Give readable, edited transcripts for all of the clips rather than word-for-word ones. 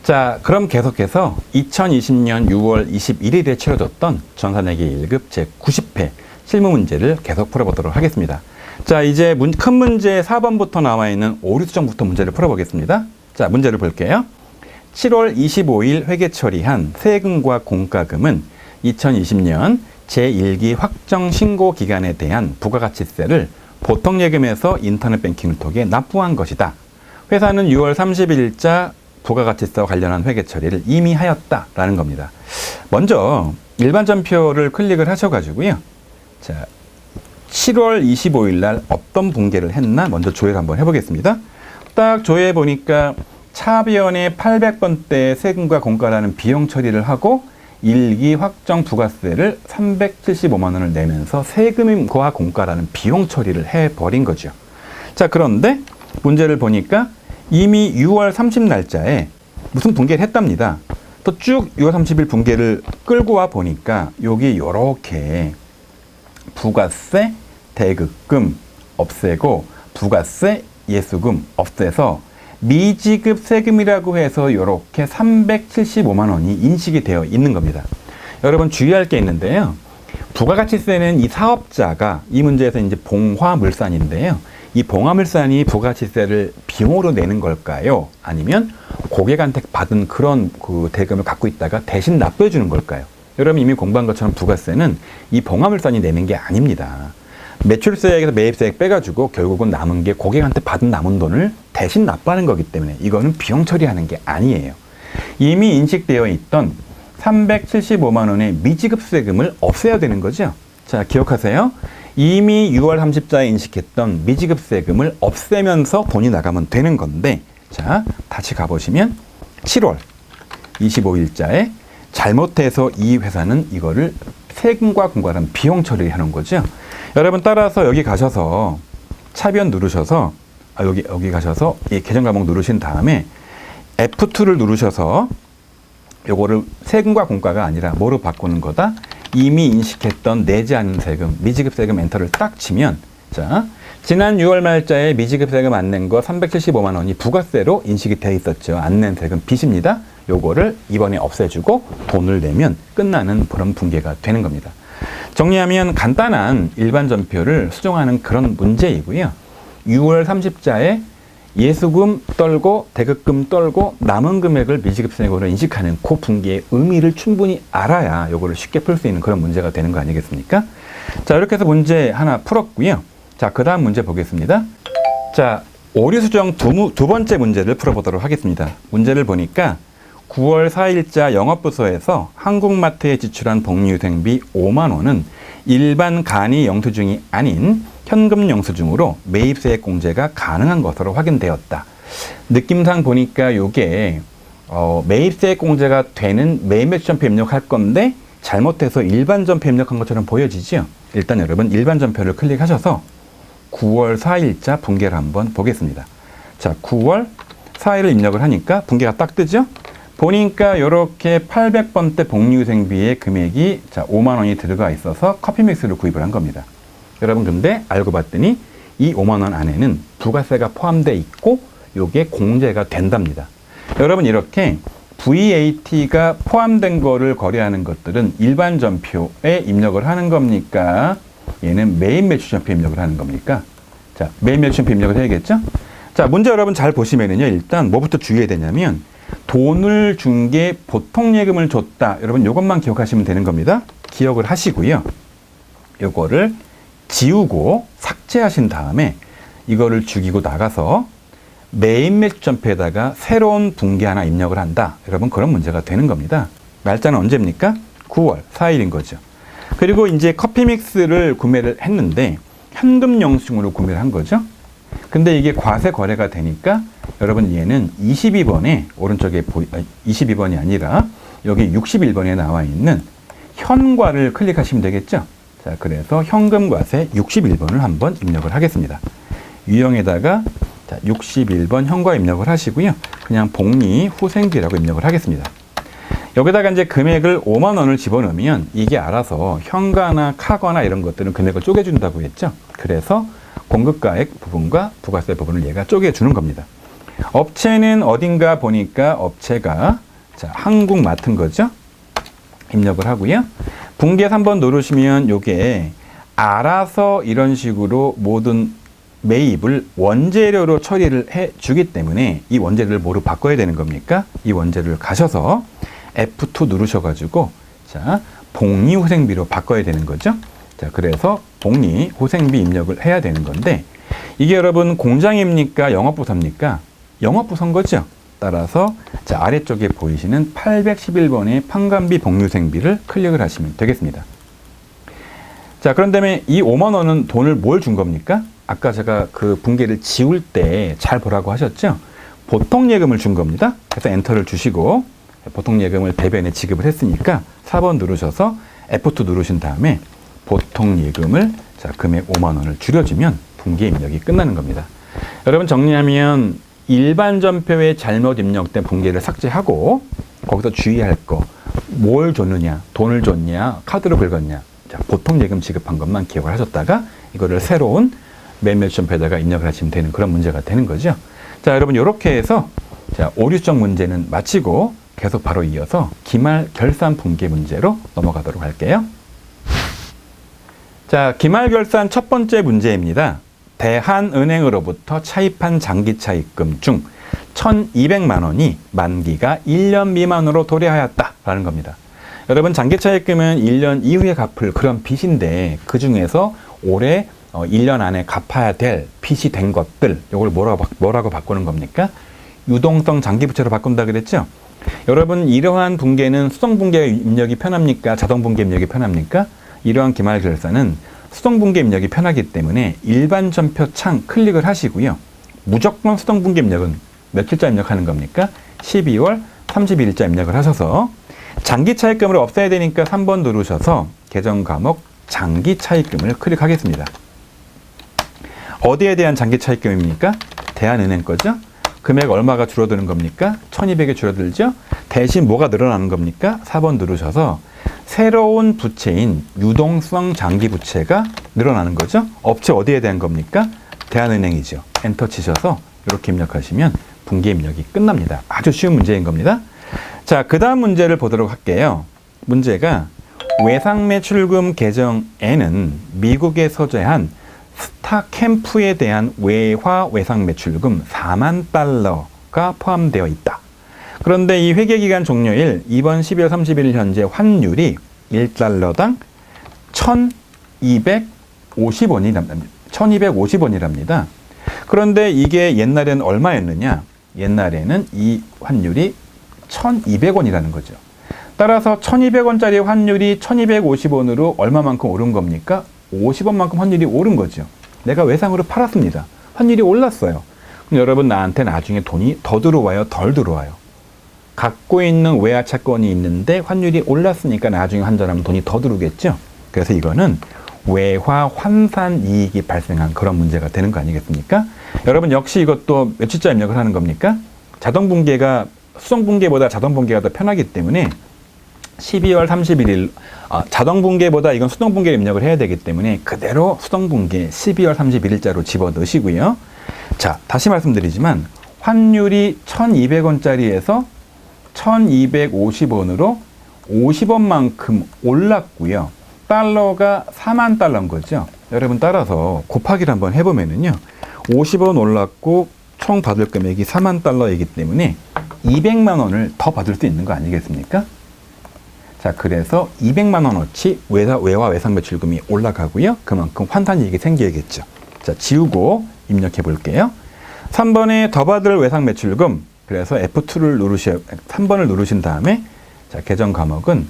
자, 그럼 계속해서 2020년 6월 21일에 치러졌던 전산회계 1급 제90회 실무 문제를 계속 풀어보도록 하겠습니다. 자, 이제 큰 문제 4번부터 나와 있는 오류 수정부터 문제를 풀어보겠습니다. 자, 문제를 볼게요. 7월 25일 회계 처리한 세금과 공과금은 2020년 제1기 확정 신고 기간에 대한 부가가치세를 보통예금에서 인터넷뱅킹을 통해 납부한 것이다. 회사는 6월 30일자 부가가치세와 관련한 회계 처리를 이미 하였다라는 겁니다. 먼저 일반 전표를 클릭을 하셔가지고요. 자, 7월 25일 날 어떤 분계를 했나 먼저 조회를 한번 해보겠습니다. 딱 조회해 보니까 차변에 800번대 세금과 공과라는 비용 처리를 하고 1기 확정 부가세를 375만 원을 내면서 세금과 공과라는 비용 처리를 해버린 거죠. 자, 그런데 문제를 보니까 이미 6월 30날짜에 무슨 분계를 했답니다. 또 쭉 6월 30일 분계를 끌고 와 보니까 여기 요렇게 부가세, 대급금 없애고 부가세, 예수금 없애서 미지급 세금이라고 해서 이렇게 375만 원이 인식이 되어 있는 겁니다. 여러분 주의할 게 있는데요. 부가가치세는 이 사업자가 이 문제에서 이제 봉화물산인데요. 이 봉화물산이 부가가치세를 비용으로 내는 걸까요? 아니면 고객한테 받은 그런 그 대금을 갖고 있다가 대신 납부해 주는 걸까요? 여러분 이미 공부한 것처럼 부가세는 이 봉화물산이 내는 게 아닙니다. 매출세액에서 매입세액 빼가지고 결국은 남은 게 고객한테 받은 남은 돈을 대신 납부하는 거기 때문에 이거는 비용 처리하는 게 아니에요. 이미 인식되어 있던 375만 원의 미지급 세금을 없애야 되는 거죠. 자, 기억하세요. 이미 6월 30일자에 인식했던 미지급 세금을 없애면서 돈이 나가면 되는 건데, 자, 다시 가보시면 7월 25일자에 잘못해서 이 회사는 이거를 세금과 공과라는 비용 처리를 하는 거죠. 여러분 따라서 여기 가셔서 차변 누르셔서 여기 가셔서 이 계정 과목 누르신 다음에 F2를 누르셔서 요거를 세금과 공과가 아니라 뭐로 바꾸는 거다? 이미 인식했던 내지 않은 세금, 미지급 세금 엔터를 딱 치면, 자, 지난 6월 말자에 미지급 세금 안 낸 거 375만 원이 부가세로 인식이 되어 있었죠. 안 낸 세금 빚입니다. 요거를 이번에 없애주고 돈을 내면 끝나는 그런 분계가 되는 겁니다. 정리하면 간단한 일반 전표를 수정하는 그런 문제이고요. 6월 30일자에 예수금 떨고 대급금 떨고 남은 금액을 미지급세액으로 인식하는 그 분기의 의미를 충분히 알아야 요거를 쉽게 풀 수 있는 그런 문제가 되는 거 아니겠습니까? 자, 이렇게 해서 문제 하나 풀었고요. 자, 그 다음 문제 보겠습니다. 자, 오류 수정 두 번째 문제를 풀어보도록 하겠습니다. 문제를 보니까 9월 4일자 영업부서에서 한국마트에 지출한 복리후생비 5만 원은 일반 간이 영수증이 아닌 현금 영수증으로 매입세액 공제가 가능한 것으로 확인되었다. 느낌상 보니까 이게 매입세액 공제가 되는 매매전표 입력할 건데 잘못해서 일반 전표 입력한 것처럼 보여지죠. 일단 여러분 일반 전표를 클릭하셔서 9월 4일자 분계를 한번 보겠습니다. 자, 9월 4일을 입력을 하니까 분계가 딱 뜨죠. 보니까 이렇게 800번대 복리후생비의 금액이 자 5만 원이 들어가 있어서 커피 믹스를 구입을 한 겁니다. 여러분 근데 알고 봤더니 이 5만 원 안에는 부가세가 포함되어 있고 이게 공제가 된답니다. 여러분 이렇게 VAT가 포함된 거를 거래하는 것들은 일반 전표에 입력을 하는 겁니까? 얘는 매입 매출 전표 입력을 하는 겁니까? 자, 매입 매출 전표 입력을 해야겠죠? 자, 문제 여러분 잘 보시면은요. 일단 뭐부터 주의해야 되냐면 돈을 준 게 보통 예금을 줬다. 여러분 이것만 기억하시면 되는 겁니다. 기억을 하시고요. 요거를 지우고 삭제하신 다음에 이거를 죽이고 나가서 매입 매출 전표에다가 새로운 분계 하나 입력을 한다. 여러분 그런 문제가 되는 겁니다. 날짜는 언제입니까? 9월 4일인 거죠. 그리고 이제 커피 믹스를 구매를 했는데 현금 영수증으로 구매를 한 거죠. 근데 이게 과세 거래가 되니까 여러분 얘는 22번에 오른쪽에 22번이 아니라 여기 61번에 나와 있는 현과를 클릭하시면 되겠죠. 자, 그래서 현금과세 61번을 한번 입력을 하겠습니다. 유형에다가 자, 61번 현과 입력을 하시고요. 그냥 복리후생비라고 입력을 하겠습니다. 여기다가 이제 금액을 5만 원을 집어넣으면 이게 알아서 현가나 카거나 이런 것들은 금액을 쪼개준다고 했죠. 그래서 공급가액 부분과 부가세 부분을 얘가 쪼개주는 겁니다. 업체는 어딘가 보니까 업체가 자, 한국마트인 거죠. 입력을 하고요. 붕괴 3번 누르시면 요게 알아서 이런 식으로 모든 매입을 원재료로 처리를 해 주기 때문에 이 원재료를 뭐로 바꿔야 되는 겁니까? 이 원재료를 가셔서 F2 누르셔가지고 자, 복리후생비로 바꿔야 되는 거죠. 자, 그래서 복리후생비 입력을 해야 되는 건데 이게 여러분 공장입니까? 영업부서입니까? 영업부서인 거죠. 따라서 자, 아래쪽에 보이시는 811번의 판관비 복리후생비를 클릭을 하시면 되겠습니다. 자, 그런 다음에 이 5만 원은 돈을 뭘 준 겁니까? 아까 제가 그 붕괴를 지울 때 잘 보라고 하셨죠? 보통예금을 준 겁니다. 그래서 엔터를 주시고 보통예금을 대변에 지급을 했으니까 4번 누르셔서 F2 누르신 다음에 보통예금을 자, 금액 5만 원을 줄여주면 붕괴 입력이 끝나는 겁니다. 여러분 정리하면 일반 전표에 잘못 입력된 붕괴를 삭제하고 거기서 주의할 거 뭘 줬느냐, 돈을 줬냐, 카드로 긁었냐, 자, 보통예금 지급한 것만 기억을 하셨다가 이거를 새로운 매매 전표에다가 입력을 하시면 되는 그런 문제가 되는 거죠. 자, 여러분 이렇게 해서 자, 오류성 문제는 마치고 계속 바로 이어서 기말 결산 붕괴 문제로 넘어가도록 할게요. 자, 기말 결산 첫 번째 문제입니다. 대한은행으로부터 차입한 장기차입금 중 1,200만 원이 만기가 1년 미만으로 도래하였다라는 겁니다. 여러분 장기차입금은 1년 이후에 갚을 그런 빚인데 그 중에서 올해 1년 안에 갚아야 될 빚이 된 것들 이걸 뭐라고 바꾸는 겁니까? 유동성 장기부채로 바꾼다 그랬죠? 여러분 이러한 붕괴는 수동붕괴 입력이 편합니까? 자동붕괴 입력이 편합니까? 이러한 기말결산은 수동붕괴 입력이 편하기 때문에 일반 전표 창 클릭을 하시고요. 무조건 수동붕괴 입력은 며칠자 입력하는 겁니까? 12월 31일자 입력을 하셔서 장기차입금을 없애야 되니까 3번 누르셔서 계정 과목 장기차입금을 클릭하겠습니다. 어디에 대한 장기차입금입니까? 대한은행 거죠? 금액 얼마가 줄어드는 겁니까? 1,200이 줄어들죠? 대신 뭐가 늘어나는 겁니까? 4번 누르셔서 새로운 부채인 유동성 장기부채가 늘어나는 거죠? 업체 어디에 대한 겁니까? 대한은행이죠. 엔터 치셔서 이렇게 입력하시면 붕괴 입력이 끝납니다. 아주 쉬운 문제인 겁니다. 자, 그 다음 문제를 보도록 할게요. 문제가 외상매출금 계정에는 미국에 서재한 스타캠프에 대한 외화 외상매출금 4만 달러가 포함되어 있다. 그런데 이 회계기간 종료일 이번 12월 31일 현재 환율이 1달러당 1,250원이랍니다. 그런데 이게 옛날에는 얼마였느냐? 옛날에는 이 환율이 1,200원이라는 거죠. 따라서 1,200원짜리 환율이 1,250원으로 얼마만큼 오른 겁니까? 50원만큼 환율이 오른 거죠. 내가 외상으로 팔았습니다. 환율이 올랐어요. 그럼 여러분 나한테 나중에 돈이 더 들어와요? 덜 들어와요? 갖고 있는 외화 채권이 있는데 환율이 올랐으니까 나중에 환전하면 돈이 더 들어오겠죠. 그래서 이거는 외화 환산 이익이 발생한 그런 문제가 되는 거 아니겠습니까? 여러분 역시 이것도 며칠자 입력을 하는 겁니까? 자동붕괴가 수동붕괴보다 자동붕괴가 더 편하기 때문에 12월 31일 자동붕괴보다 이건 수동붕괴 입력을 해야 되기 때문에 그대로 수동붕괴 12월 31일자로 집어넣으시고요. 자, 다시 말씀드리지만 환율이 1,200원짜리에서 1,250원으로 50원만큼 올랐고요. 달러가 4만 달러인 거죠. 여러분 따라서 곱하기를 한번 해보면은요. 50원 올랐고 총 받을 금액이 4만 달러이기 때문에 200만 원을 더 받을 수 있는 거 아니겠습니까? 자, 그래서 200만 원어치 외화 외상매출금이 올라가고요. 그만큼 환산이익이 생겨야겠죠. 자, 지우고 입력해 볼게요. 3번에 더 받을 외상매출금. 그래서 F2를 3번을 누르신 다음에 자, 계정 과목은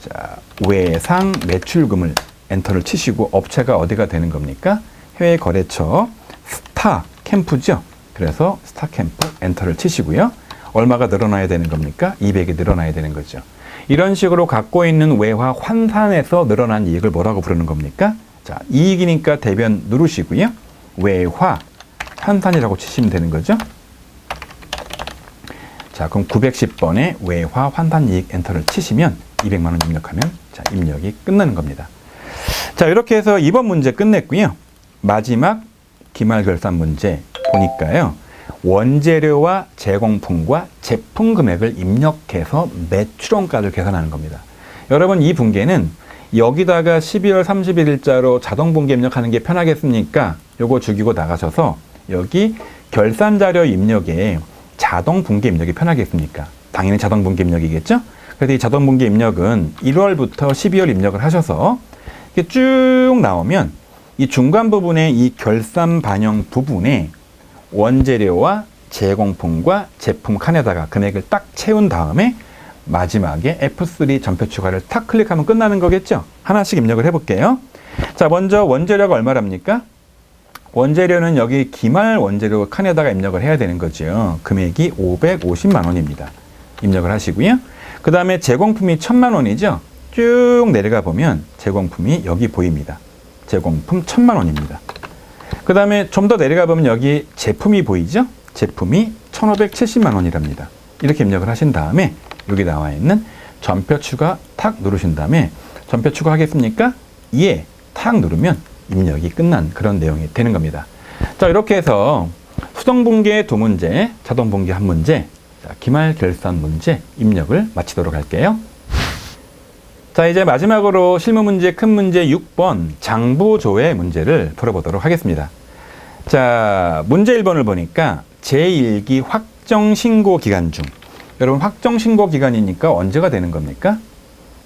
자, 외상매출금을 엔터를 치시고 업체가 어디가 되는 겁니까? 해외거래처 스타캠프죠. 그래서 스타캠프 엔터를 치시고요. 얼마가 늘어나야 되는 겁니까? 200이 늘어나야 되는 거죠. 이런 식으로 갖고 있는 외화 환산에서 늘어난 이익을 뭐라고 부르는 겁니까? 자, 이익이니까 대변 누르시고요. 외화 환산이라고 치시면 되는 거죠. 자, 그럼 910번에 외화 환산 이익 엔터를 치시면 200만 원 입력하면 자, 입력이 끝나는 겁니다. 자, 이렇게 해서 이번 문제 끝냈고요. 마지막 기말결산 문제 보니까요. 원재료와 제공품과 제품 금액을 입력해서 매출원가를 계산하는 겁니다. 여러분, 이 분계는 여기다가 12월 31일자로 자동 분계 입력하는 게 편하겠습니까? 요거 죽이고 나가셔서 여기 결산자료 입력에 자동 분계 입력이 편하겠습니까? 당연히 자동 분계 입력이겠죠? 그래서 이 자동 분계 입력은 1월부터 12월 입력을 하셔서 이렇게 쭉 나오면 이 중간 부분에 이 결산 반영 부분에 원재료와 제공품과 제품 칸에다가 금액을 딱 채운 다음에 마지막에 F3 전표 추가를 탁 클릭하면 끝나는 거겠죠? 하나씩 입력을 해볼게요. 자, 먼저 원재료가 얼마랍니까? 원재료는 여기 기말 원재료 칸에다가 입력을 해야 되는 거죠. 금액이 550만 원입니다. 입력을 하시고요. 그 다음에 제공품이 1000만 원이죠. 쭉 내려가 보면 제공품이 여기 보입니다. 제공품 1000만 원입니다. 그 다음에 좀 더 내려가 보면 여기 제품이 보이죠? 제품이 1570만 원이랍니다. 이렇게 입력을 하신 다음에 여기 나와 있는 전표 추가 탁 누르신 다음에 전표 추가하겠습니까? 예, 탁 누르면 입력이 끝난 그런 내용이 되는 겁니다. 자, 이렇게 해서 수동 분계 2문제, 자동 분계 1문제, 자, 기말 결산 문제 입력을 마치도록 할게요. 자, 이제 마지막으로 실무 문제 큰 문제 6번 장부조회 문제를 풀어보도록 하겠습니다. 자, 문제 1번을 보니까 제1기 확정 신고 기간 중, 여러분 확정 신고 기간이니까 언제가 되는 겁니까?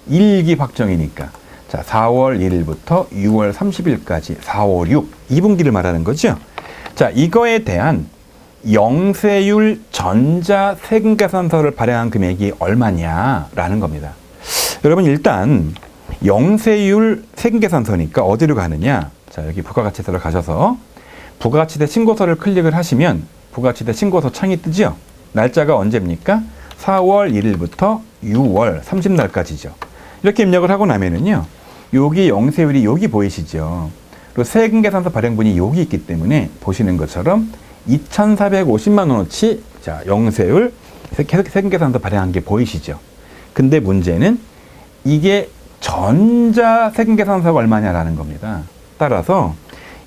1기 확정이니까. 자, 4월 1일부터 6월 30일까지 4, 5, 6 2분기를 말하는 거죠. 자, 이거에 대한 영세율 전자세금계산서를 발행한 금액이 얼마냐라는 겁니다. 여러분, 일단 영세율 세금계산서니까 어디로 가느냐? 자, 여기 부가가치세로 가셔서 부가가치세 신고서를 클릭을 하시면 부가가치세 신고서 창이 뜨죠. 날짜가 언제입니까? 4월 1일부터 6월 30날까지죠. 이렇게 입력을 하고 나면은요, 여기 영세율이 여기 보이시죠? 그리고 세금계산서 발행분이 여기 있기 때문에 보시는 것처럼 2,450만 원어치 자, 영세율 세금계산서 발행한 게 보이시죠? 근데 문제는 이게 전자 세금계산서가 얼마냐라는 겁니다. 따라서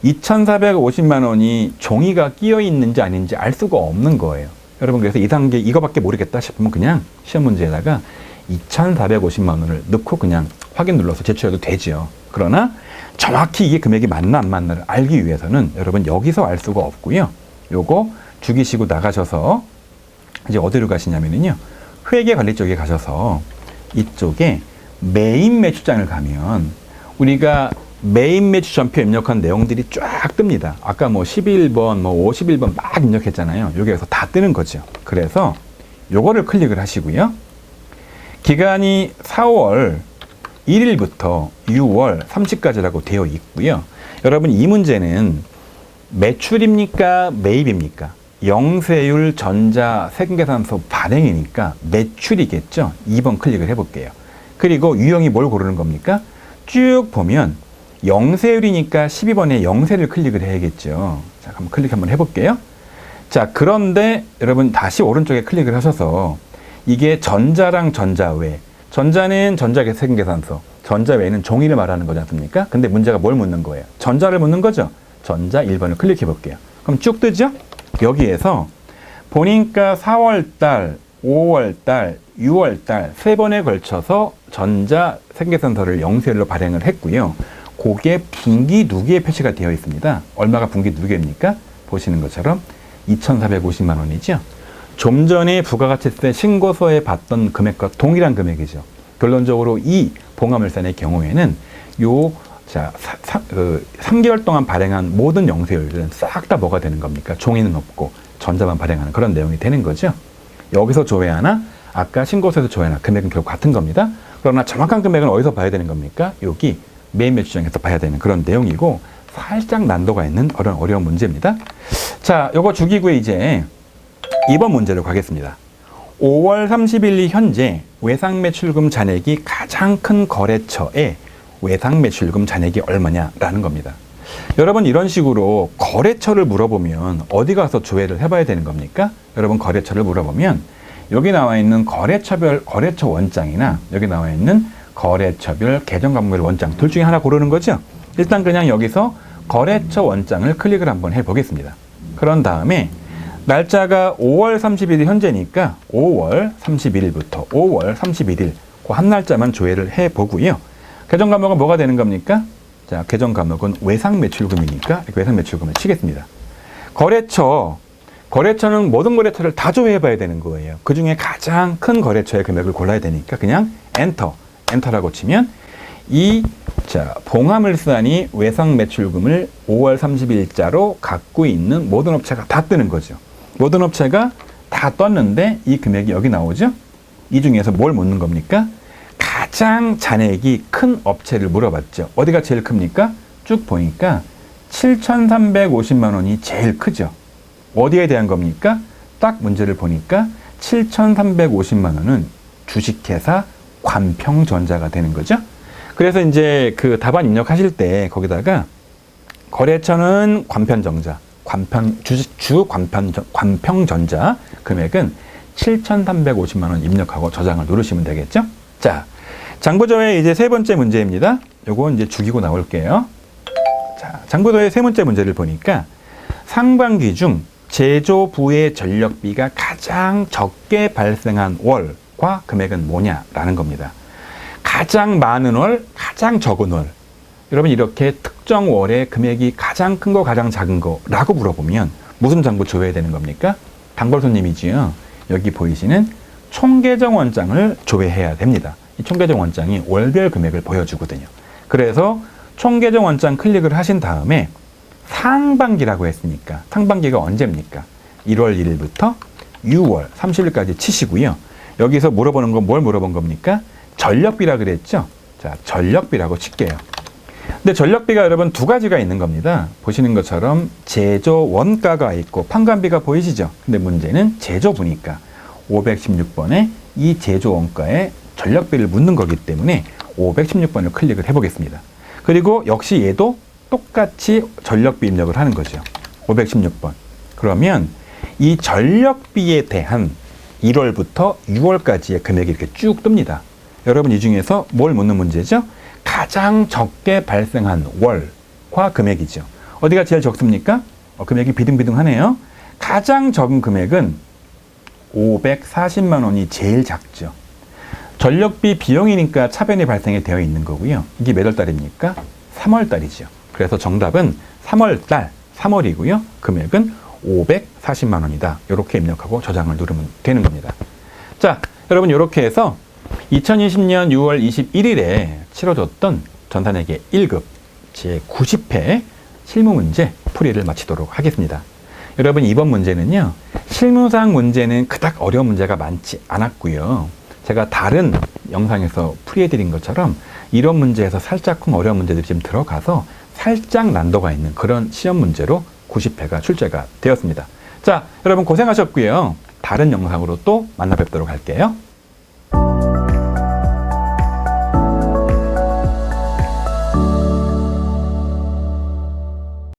2,450만 원이 종이가 끼어 있는지 아닌지 알 수가 없는 거예요. 여러분, 그래서 이상하게 이거밖에 모르겠다 싶으면 그냥 시험 문제에다가 2,450만 원을 넣고 그냥 확인 눌러서 제출해도 되죠. 그러나 정확히 이게 금액이 맞나 안 맞나를 알기 위해서는 여러분 여기서 알 수가 없고요. 요거 죽이시고 나가셔서 이제 어디로 가시냐면요, 회계관리 쪽에 가셔서 이쪽에 메인 매출장을 가면 우리가 메인 매출 전표 입력한 내용들이 쫙 뜹니다. 아까 뭐 11번, 뭐 51번 막 입력했잖아요. 여기에서 다 뜨는 거죠. 그래서 요거를 클릭을 하시고요. 기간이 4월 1일부터 6월 30까지라고 되어 있고요. 여러분, 이 문제는 매출입니까? 매입입니까? 영세율 전자 세금계산서 발행이니까 매출이겠죠. 2번 클릭을 해볼게요. 그리고 유형이 뭘 고르는 겁니까? 쭉 보면 영세율이니까 12번에 영세를 클릭을 해야겠죠. 자, 한번 클릭 한번 해볼게요. 자, 그런데 여러분 다시 오른쪽에 클릭을 하셔서 이게 전자랑 전자외, 전자는 전자세금계산서, 전자외는 종이를 말하는 거지 않습니까? 근데 문제가 뭘 묻는 거예요? 전자를 묻는 거죠. 전자 1번을 클릭해 볼게요. 그럼 쭉 뜨죠? 여기에서 보니까 4월달, 5월달, 6월달 세 번에 걸쳐서 전자 세금계산서를 영세율로 발행을 했고요. 그게 분기 누기에 표시가 되어 있습니다. 얼마가 분기 누기입니까? 보시는 것처럼 2,450만 원이죠. 좀 전에 부가가치세 신고서에 봤던 금액과 동일한 금액이죠. 결론적으로 이 봉화물산의 경우에는 요, 자, 3개월 동안 발행한 모든 영세율들은 싹 다 뭐가 되는 겁니까? 종이는 없고 전자만 발행하는 그런 내용이 되는 거죠. 여기서 조회하나, 아까 신고서에서 조회하나 금액은 결국 같은 겁니다. 그러나 정확한 금액은 어디서 봐야 되는 겁니까? 여기 메인 매출장에서 봐야 되는 그런 내용이고 살짝 난도가 있는 어려운 문제입니다. 자, 요거 죽이고 이제 2번 문제로 가겠습니다. 5월 30일 현재 외상매출금 잔액이 가장 큰 거래처의 외상매출금 잔액이 얼마냐라는 겁니다. 여러분, 이런 식으로 거래처를 물어보면 어디 가서 조회를 해봐야 되는 겁니까? 여러분, 거래처를 물어보면 여기 나와 있는 거래처별 거래처 원장이나 여기 나와 있는 거래처별 계정관계별 원장 둘 중에 하나 고르는 거죠. 일단 그냥 여기서 거래처 원장을 클릭을 한번 해보겠습니다. 그런 다음에 날짜가 5월 30일이 현재니까 5월 31일부터 5월 31일 그 한 날짜만 조회를 해보고요. 계정 과목은 뭐가 되는 겁니까? 자, 계정 과목은 외상 매출금이니까 외상 매출금을 치겠습니다. 거래처는 모든 거래처를 다 조회해봐야 되는 거예요. 그 중에 가장 큰 거래처의 금액을 골라야 되니까 그냥 엔터라고 치면 봉화물산이 외상 매출금을 5월 30일자로 갖고 있는 모든 업체가 다 뜨는 거죠. 모든 업체가 다 떴는데 이 금액이 여기 나오죠. 이 중에서 뭘 묻는 겁니까? 가장 잔액이 큰 업체를 물어봤죠. 어디가 제일 큽니까? 쭉 보니까 7,350만 원이 제일 크죠. 어디에 대한 겁니까? 딱 문제를 보니까 7,350만 원은 주식회사 관평전자가 되는 거죠. 그래서 이제 그 답안 입력하실 때 거기다가 거래처는 관평전자 금액은 7,350만 원 입력하고 저장을 누르시면 되겠죠. 자, 장부조회 이제 세 번째 문제입니다. 요거 이제 죽이고 나올게요. 자, 장부조회 세 번째 문제를 보니까 상반기 중 제조부의 전력비가 가장 적게 발생한 월과 금액은 뭐냐라는 겁니다. 가장 많은 월, 가장 적은 월. 여러분 이렇게 특정 월의 금액이 가장 큰 거, 가장 작은 거라고 물어보면 무슨 장부 조회해야 되는 겁니까? 단골 손님이지요. 여기 보이시는 총계정 원장을 조회해야 됩니다. 이 총계정 원장이 월별 금액을 보여주거든요. 그래서 총계정 원장 클릭을 하신 다음에 상반기라고 했으니까 상반기가 언제입니까? 1월 1일부터 6월 30일까지 치시고요. 여기서 물어보는 건 뭘 물어본 겁니까? 전력비라 그랬죠? 자, 전력비라고 칠게요. 근데 전력비가 여러분 두 가지가 있는 겁니다. 보시는 것처럼 제조 원가가 있고 판관비가 보이시죠? 근데 문제는 제조부니까 516번에 이 제조 원가에 전력비를 묻는 거기 때문에 516번을 클릭을 해보겠습니다. 그리고 역시 얘도 똑같이 전력비 입력을 하는 거죠. 516번. 그러면 이 전력비에 대한 1월부터 6월까지의 금액이 이렇게 쭉 뜹니다. 여러분 이 중에서 뭘 묻는 문제죠? 가장 적게 발생한 월과 금액이죠. 어디가 제일 적습니까? 금액이 비등비등하네요. 가장 적은 금액은 540만 원이 제일 작죠. 전력비 비용이니까 차변이 발생이 되어 있는 거고요. 이게 몇 월 달입니까? 3월 달이죠. 그래서 정답은 3월 달, 3월이고요. 금액은 540만 원이다. 이렇게 입력하고 저장을 누르면 되는 겁니다. 자, 여러분 이렇게 해서 2020년 6월 21일에 치러졌던 전산회계 1급 제90회 실무 문제 풀이를 마치도록 하겠습니다. 여러분 이번 문제는요. 실무상 문제는 그닥 어려운 문제가 많지 않았고요. 제가 다른 영상에서 풀이해드린 것처럼 이런 문제에서 살짝쿵 어려운 문제들이 지금 들어가서 살짝 난도가 있는 그런 시험 문제로 90회가 출제가 되었습니다. 자, 여러분 고생하셨고요. 다른 영상으로 또 만나 뵙도록 할게요.